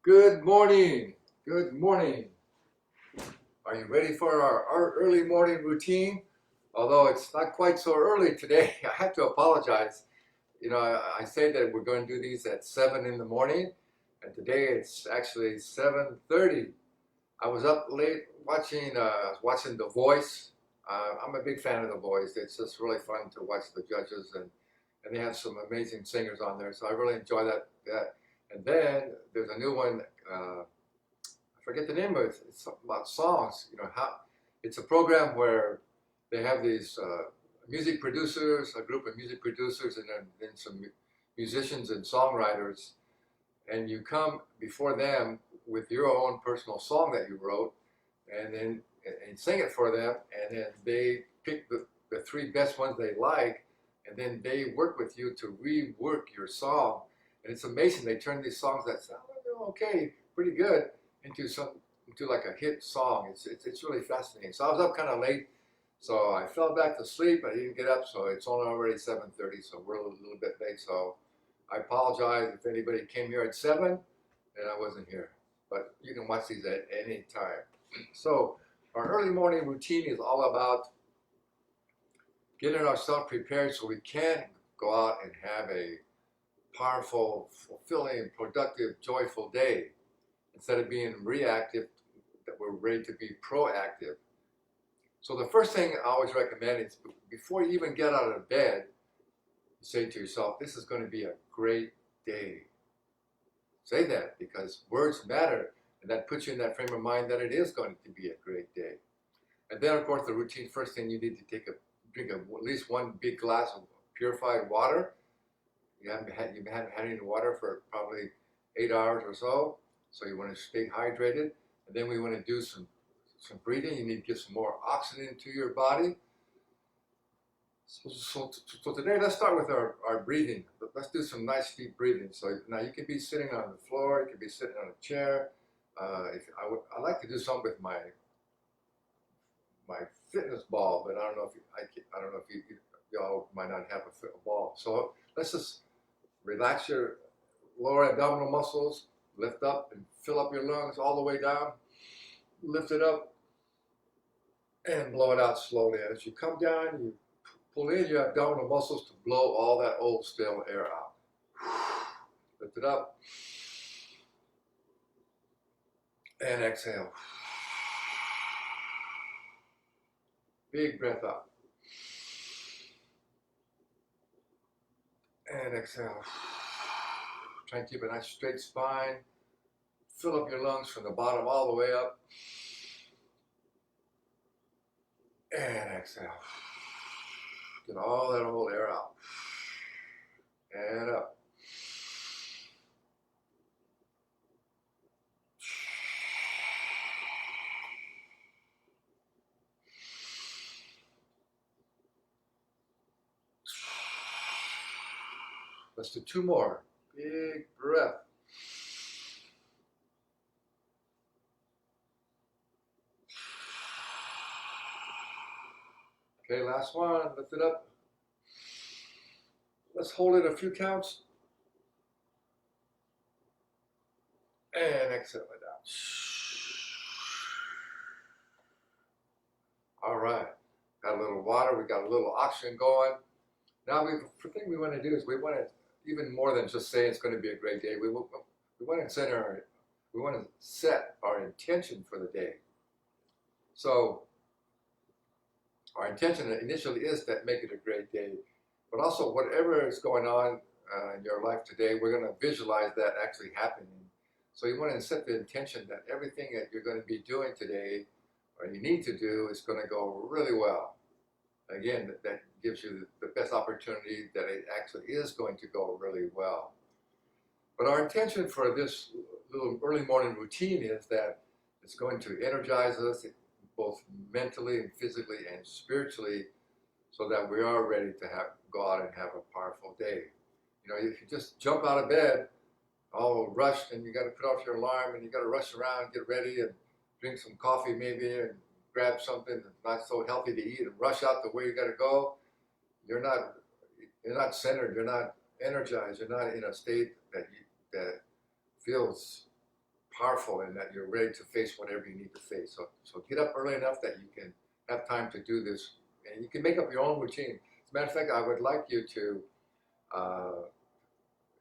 Good morning. Good morning. Are you ready for our early morning routine? Although it's not quite so early today, I have to apologize. I say that we're going to do these at 7 in the morning, and today it's actually 7:30. I was up late watching The Voice. I'm a big fan of The Voice. It's just really fun to watch the judges, and they have some amazing singers on there, so I really enjoy that. And then there's a new one. I forget the name of it. It's about songs. It's a program where they have these music producers, a group of music producers, and then some musicians and songwriters, and you come before them with your own personal song that you wrote, and then and sing it for them, and then they pick the three best ones they like, and then they work with you to rework your song. And it's amazing. They turn these songs that sound okay, pretty good, into like a hit song. It's really fascinating. So I was up kind of late, so I fell back to sleep. I didn't get up, so it's only already 7:30. So we're a little bit late. So I apologize if anybody came here at 7 and I wasn't here. But you can watch these at any time. So our early morning routine is all about getting ourselves prepared so we can go out and have a powerful, fulfilling, productive, joyful day. Instead of being reactive, that we're ready to be proactive. So the first thing I always recommend is before you even get out of bed, you say to yourself, this is going to be a great day. Say that because words matter, and that puts you in that frame of mind that it is going to be a great day. And then, of course, the routine, first thing you need to drink at least one big glass of purified water. You haven't had any water for probably 8 hours or so. So you want to stay hydrated, and then we want to do some breathing. You need to get some more oxygen into your body. So today, let's start with our breathing. Let's do some nice deep breathing. So now you can be sitting on the floor, you can be sitting on a chair. I like to do some with my fitness ball, but I don't know if y'all might not have a ball. So let's just relax your lower abdominal muscles. Lift up and fill up your lungs all the way down. Lift it up and blow it out slowly. As you come down, you pull in your abdominal muscles to blow all that old stale air out. Lift it up and exhale. Big breath up. And exhale. Try and keep a nice straight spine. Fill up your lungs from the bottom all the way up. And exhale. Get all that old air out. And up. Let's do two more. Big breath. Okay, last one. Lift it up. Let's hold it a few counts. And exhale it out. All right. Got a little water. We got a little oxygen going. Now, the thing we want to do is we want to, even more than just say it's going to be a great day, we want to set our intention for the day. So our intention initially is to make it a great day, but also whatever is going on in your life today, we're going to visualize that actually happening. So you want to set the intention that everything that you're going to be doing today, or you need to do, is going to go really well. Again, that gives you the best opportunity that it actually is going to go really well. But our intention for this little early morning routine is that it's going to energize us both mentally and physically and spiritually, so that we are ready to go out and have a powerful day. If you just jump out of bed all rushed, and you got to put off your alarm, and you got to rush around, get ready, and drink some coffee maybe, and grab something that's not so healthy to eat, and rush out the way you got to go, you're not centered, you're not energized, you're not in a state that feels powerful and that you're ready to face whatever you need to face. So get up early enough that you can have time to do this, and you can make up your own routine. As a matter of fact, I would like you to,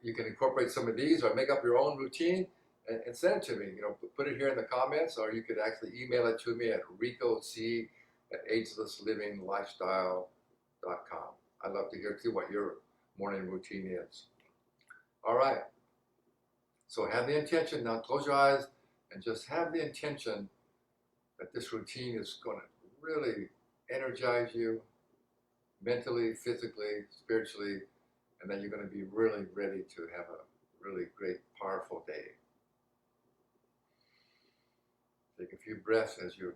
you can incorporate some of these or make up your own routine and send it to me. You know, put it here in the comments, or you could actually email it to me at ricoc@agelesslivinglifestyle.com. I'd love to hear too what your morning routine is. All right. So have the intention, now close your eyes and just have the intention that this routine is going to really energize you mentally, physically, spiritually, and that you're going to be really ready to have a really great, powerful day. Take a few breaths as you,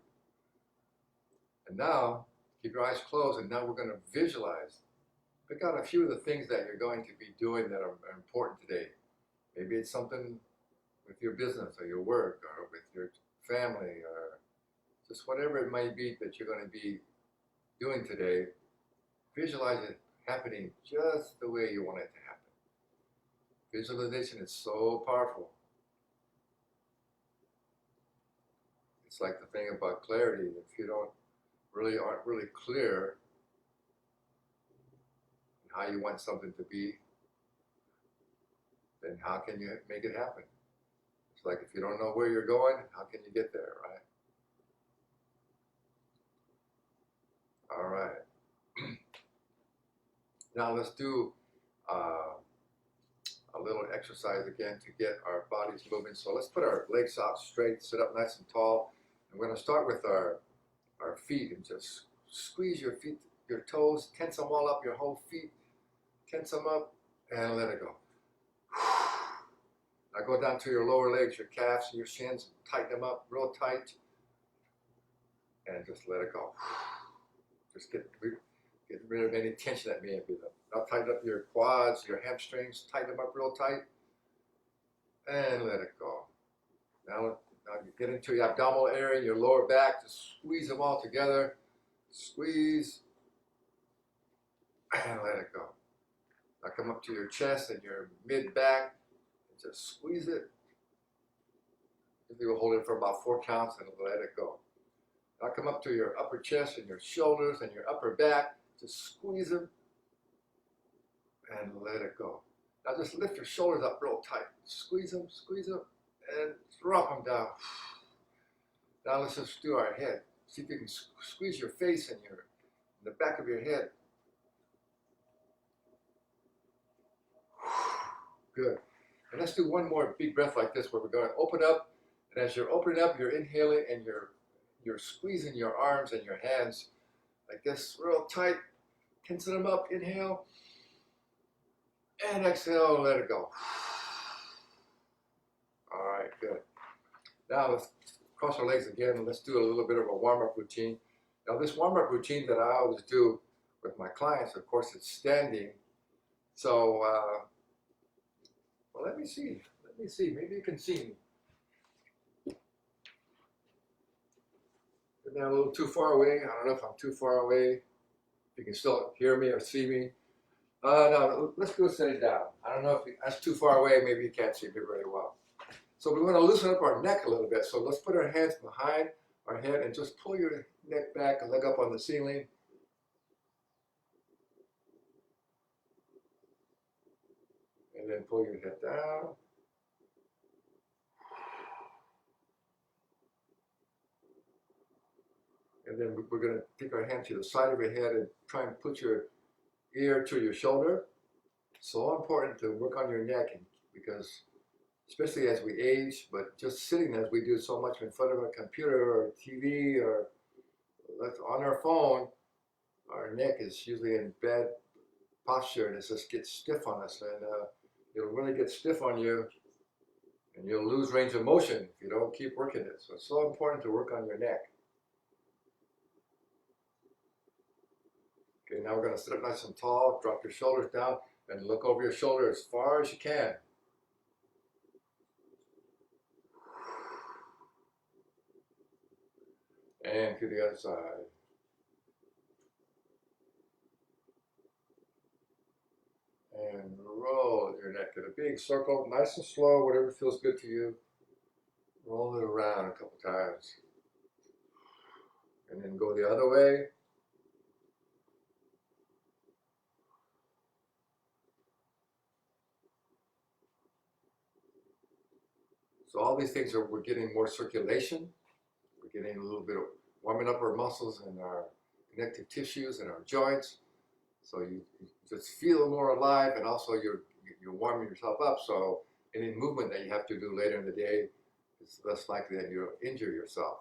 and now keep your eyes closed, and now we're going to visualize. Pick out a few of the things that you're going to be doing that are important today. Maybe it's something with your business or your work or with your family or just whatever it might be that you're going to be doing today. Visualize it happening just the way you want it to happen. Visualization is so powerful. It's like the thing about clarity. If you aren't really clear in how you want something to be, then how can you make it happen? It's like if you don't know where you're going, how can you get there, right? All right. Now let's do a little exercise again to get our bodies moving. So let's put our legs out straight, sit up nice and tall. And we're going to start with our feet and just squeeze your feet, your toes, tense them all up, your whole feet, tense them up and let it go. Now go down to your lower legs, your calves and your shins, tighten them up real tight and just let it go. Just get rid of any tension that may have been up. Now tighten up your quads, your hamstrings, tighten them up real tight and let it go. Now you get into your abdominal area, your lower back, just squeeze them all together. Squeeze and let it go. Now come up to your chest and your mid-back and just squeeze it. You will hold it for about 4 counts and let it go. Now come up to your upper chest and your shoulders and your upper back. Just squeeze them and let it go. Now just lift your shoulders up real tight. Squeeze them, and drop them down. Now let's just do our head. See if you can squeeze your face and the back of your head. Good. And let's do one more big breath like this where we're going to open up. And as you're opening up, you're inhaling and you're squeezing your arms and your hands like this, real tight. Tensing them up. Inhale. And exhale, let it go. All right, good. Now let's cross our legs again and let's do a little bit of a warm-up routine. Now this warm-up routine that I always do with my clients, of course, it's standing. So, well, let me see. Maybe you can see me. Maybe I'm a little too far away. I don't know if I'm too far away. You can still hear me or see me. No, let's go sit down. I don't know if that's too far away. Maybe you can't see me very well. So we want to loosen up our neck a little bit. So let's put our hands behind our head and just pull your neck back, a leg up on the ceiling. And then pull your head down. And then we're going to take our hand to the side of your head and try and put your ear to your shoulder. So important to work on your neck because especially as we age, but just sitting as we do so much in front of a computer or TV or on our phone, our neck is usually in bad posture and it just gets stiff on us and it'll really get stiff on you and you'll lose range of motion if you don't keep working it. So it's so important to work on your neck. Okay, now we're going to sit up nice and tall, drop your shoulders down, and look over your shoulder as far as you can. And to the other side. And roll your neck in a big circle, nice and slow, whatever feels good to you. Roll it around a couple times. And then go the other way. So all these things we're getting more circulation. We're getting a little bit of warming up our muscles and our connective tissues and our joints. So you just feel more alive, and also you're warming yourself up. So any movement that you have to do later in the day, it's less likely that you'll injure yourself.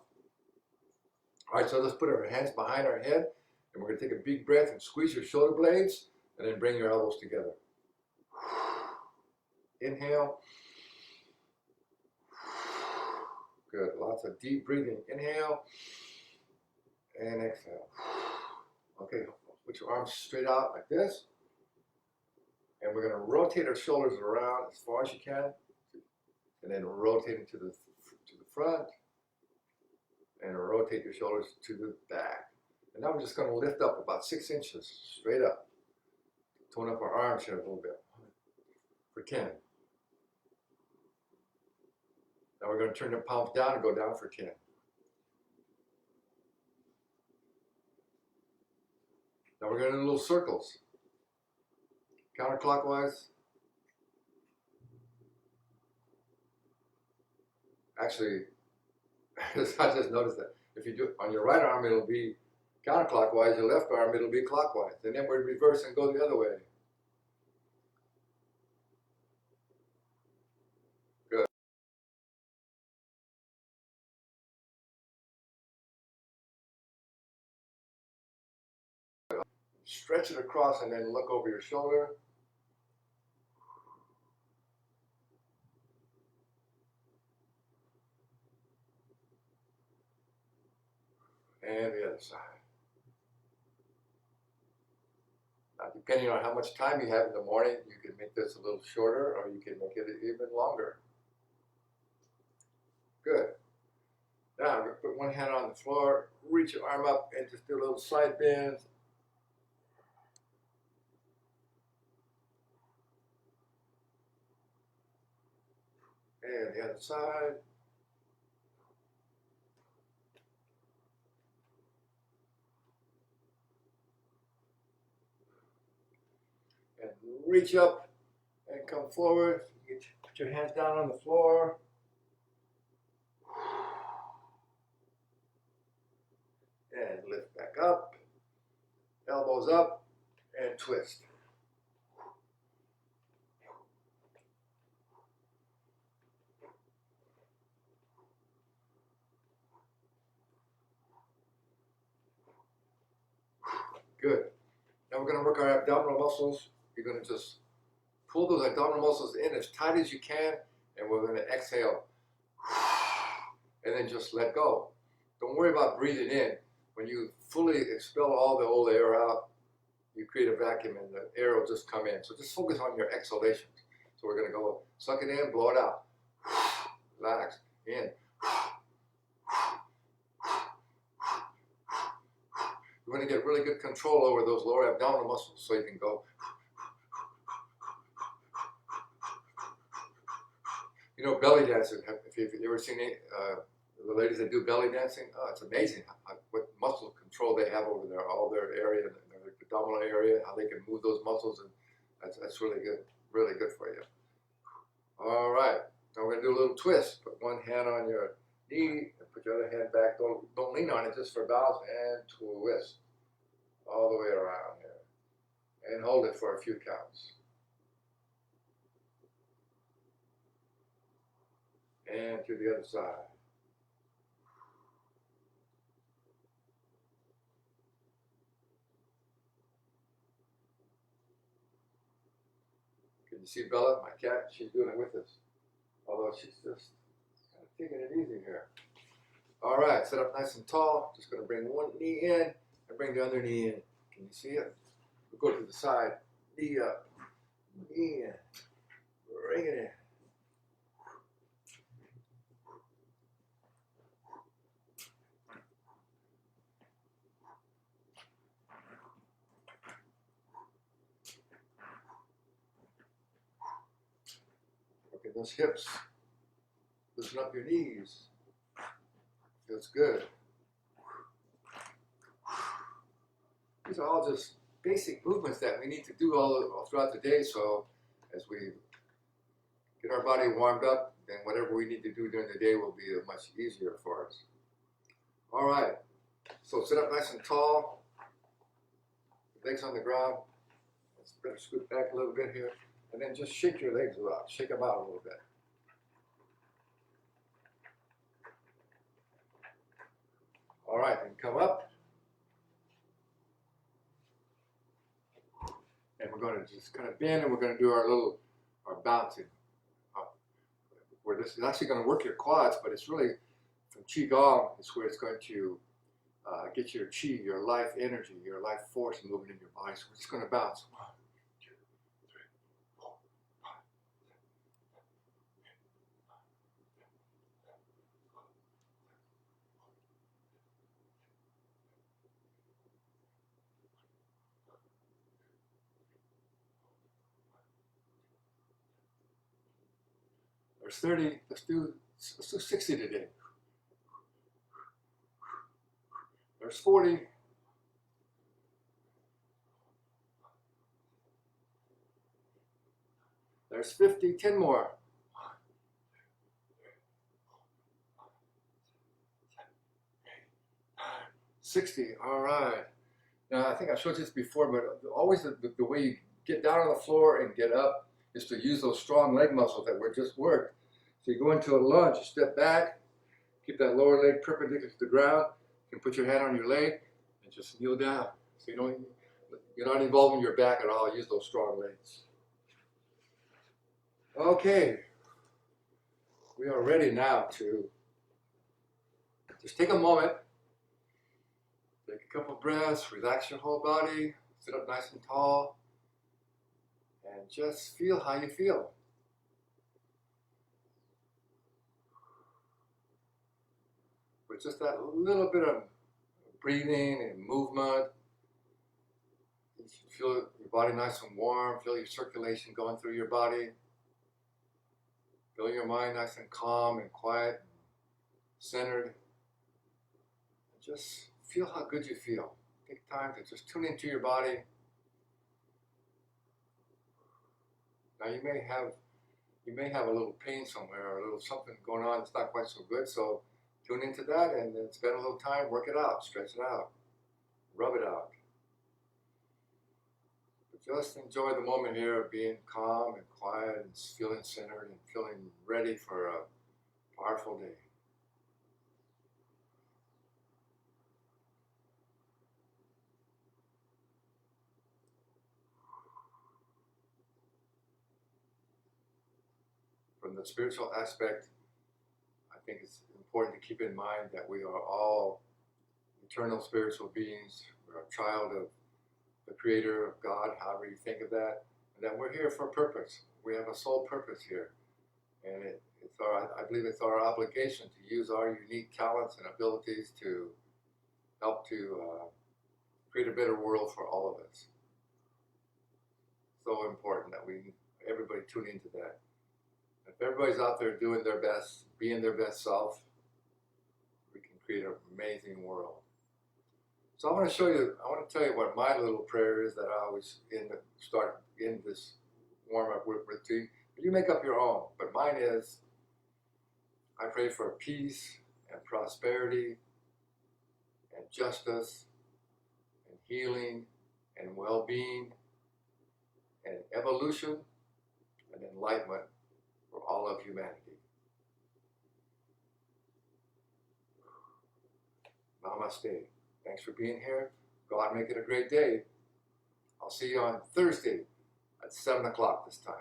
All right, so let's put our hands behind our head, and we're going to take a big breath and squeeze your shoulder blades, and then bring your elbows together. Inhale. Good. Lots of deep breathing. Inhale and exhale. Okay, put your arms straight out like this. And we're going to rotate our shoulders around as far as you can. And then rotate it to the front. And rotate your shoulders to the back. And now we're just going to lift up about 6 inches straight up. Tone up our arms here a little bit. For 10. Now we're going to turn the palms down and go down for 10. Now we're going to do little circles. Counterclockwise. Actually, I just noticed that if you do it on your right arm, it'll be counterclockwise. Your left arm, it'll be clockwise. And then we reverse and go the other way. Good. Stretch it across and then look over your shoulder. And the other side. Now, depending on how much time you have in the morning, you can make this a little shorter, or you can make it even longer. Good. Now, put one hand on the floor, reach your arm up, and just do a little side bend. And the other side. And reach up and come forward. Put your hands down on the floor. And lift back up. Elbows up and twist. Good. Now we're going to work our abdominal muscles. You're going to just pull those abdominal muscles in as tight as you can, and we're going to exhale. And then just let go. Don't worry about breathing in. When you fully expel all the old air out, you create a vacuum and the air will just come in. So just focus on your exhalations. So we're going to go suck it in, blow it out. Relax. In. You're going to get really good control over those lower abdominal muscles, so you can go. You know, belly dancing, if you've ever seen it, the ladies that do belly dancing, it's amazing what muscle control they have over all their area, their abdominal area, how they can move those muscles, and that's really good for you. All right, now we're going to do a little twist. Put one hand on your knee and put your other hand back. Don't lean on it, just for balance, and twist all the way around here. And hold it for a few counts. And to the other side. Can you see Bella, my cat? She's doing it with us. Although she's just kind of taking it easy here. All right, sit up nice and tall. Just going to bring one knee in and bring the other knee in. Can you see it? We'll go to the side. Knee up. Knee in. Bring it in. Okay, those hips Loosen up your knees. Feels good. These are all just basic movements that we need to do all throughout the day, so as we get our body warmed up, then whatever we need to do during the day will be much easier for us. All right, so sit up nice and tall, legs on the ground. Let's better scoot back a little bit here, and then just shake your legs out, shake them out a little bit. All right, then come up. And we're going to just kind of bend, and we're going to do our bouncing. Where this is actually going to work your quads, but it's really from Qigong, it's where it's going to get your Qi, your life energy, your life force moving in your body. So we're just going to bounce. 1, 2, 3, 4, 5. There's 30, let's do 60 today. There's 40. There's 50, 10 more. 60, all right. Now I think I showed this before, but always the way you get down on the floor and get up is to use those strong leg muscles that were just worked. So you go into a lunge, you step back, keep that lower leg perpendicular to the ground. You can put your hand on your leg and just kneel down. So you're not involving your back at all. Use those strong legs. Okay, we are ready now to just take a moment, take a couple breaths, relax your whole body, sit up nice and tall, and just feel how you feel. With just that little bit of breathing and movement, you feel your body nice and warm, feel your circulation going through your body, feel your mind nice and calm and quiet, centered. Just feel how good you feel. Take time to just tune into your body. Now you may have a little pain somewhere or a little something going on that's not quite so good, so tune into that and then spend a little time, work it out, stretch it out, rub it out. But just enjoy the moment here of being calm and quiet and feeling centered and feeling ready for a powerful day. From the spiritual aspect, I think it's important to keep in mind that we are all eternal spiritual beings. We're a child of the Creator, of God, however you think of that, and that we're here for a purpose. We have a sole purpose here, and I believe it's our obligation to use our unique talents and abilities to help to create a better world for all of us. So important that everybody tune into that. If everybody's out there doing their best, being their best self, we can create an amazing world. So I want to tell you what my little prayer is that I always start in this warm-up routine. You make up your own, but mine is, I pray for peace and prosperity and justice and healing and well-being and evolution and enlightenment for all of humanity. Namaste. Thanks for being here. Go out and make it a great day. I'll see you on Thursday at 7 o'clock this time.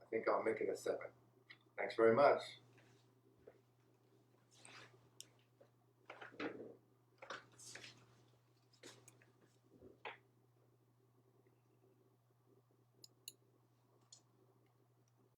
I think I'll make it at 7. Thanks very much.